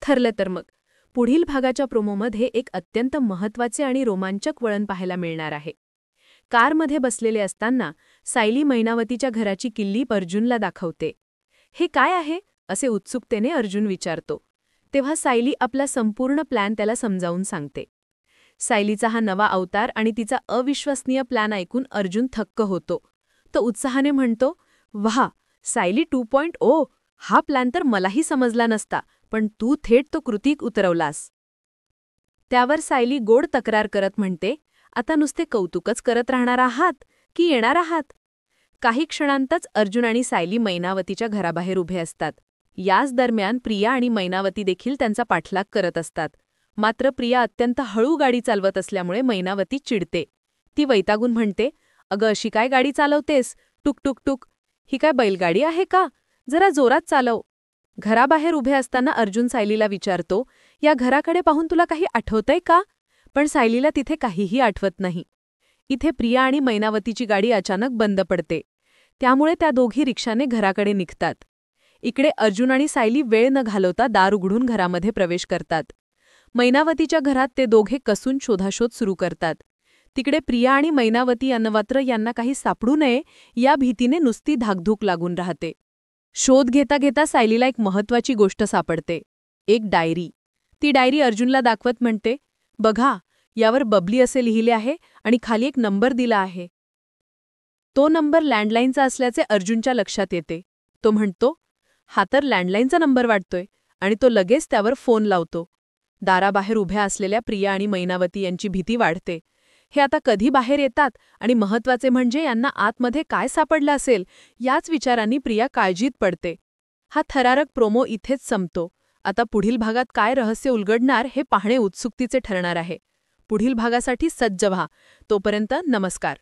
ठरलं तर मग पुढील भागाच्या प्रोमोमध्ये एक अत्यंत महत्त्वाचे आणि रोमांचक वळण पाहायला मिळणार आहे. कारमध्ये बसलेले असताना सायली मैनावतीच्या घराची किल्ली अर्जुनला दाखवते. हे काय आहे असे उत्सुकतेने अर्जुन विचारतो. तेव्हा सायली आपला संपूर्ण प्लॅन त्याला समजावून सांगते. सायलीचा हा नवा अवतार आणि तिचा अविश्वसनीय प्लॅन ऐकून अर्जुन थक्क होतो. तो उत्साहाने म्हणतो, "वाह, सायली 2.0, हा प्लॅन तर मलाही समजला नसता, पण तू थेट तो कृतीत उतरवलास." त्यावर सायली गोड तक्रार करत म्हणते, "आता नुसते कौतुकच करत राहणार आहात की येणार आहात?" काही क्षणांतच अर्जुन आणि सायली मैनावतीच्या घराबाहेर उभे असतात. याच दरम्यान प्रिया आणि मैनावती देखील त्यांचा पाठलाग करत असतात. मात्र प्रिया अत्यंत हळू गाडी चालवत असल्यामुळे मैनावती चिडते. ती वैतागून म्हणते, "अगं, अशी काय गाडी चालवतेस? टुक टुक टुक. ही काय बैलगाडी आहे का? जरा जोरात चालव." घराबाहेर उभे असताना अर्जुन सायलीला विचारतो, "या घराकडे पाहून तुला काही आठवतंय का?" पण सायलीला तिथे काहीही आठवत नाही. इथे प्रिया आणि मैनावतीची गाडी अचानक बंद पडते. त्यामुळे त्या दोघी रिक्षाने घराकडे निघतात. इकडे अर्जुन आणि सायली वेळ न घालवता दार उघडून घरामध्ये प्रवेश करतात. मैनावतीच्या घरात ते दोघे कसून शोधाशोध सुरू करतात. तिकडे प्रिया आणि मैनावती यांना काही सापडू नये या भीतीने नुसती धाकधूक लागून राहते. शोध घेता घेता सायलीला एक महत्त्वाची गोष्ट सापडते, एक डायरी. ती डायरी अर्जुनला दाखवत म्हणते, "बघा, यावर बबली असे लिहिले आहे आणि खाली एक नंबर दिला आहे." तो नंबर लँडलाईनचा असल्याचे अर्जुनच्या लक्षात येते. तो म्हणतो, "हा तर लँडलाईनचा नंबर वाटतोय," आणि तो लगेच त्यावर फोन लावतो. दाराबाहेर उभ्या असलेल्या प्रिया आणि मैनावती यांची भीती वाढते. हे आता कधी बाहेर येतात आणि महत्त्वाचे म्हणजे यांना आतमध्ये काय सापडलं असेल याच विचारांनी प्रिया काळजीत पडते. हा थरारक प्रोमो इथेच संपतो. आता पुढील भागात काय रहस्य उलगडणार हे पाहणे उत्सुकतेचे ठरणार आहे. पुढील भागासाठी सज्ज व्हा. तोपर्यंत नमस्कार.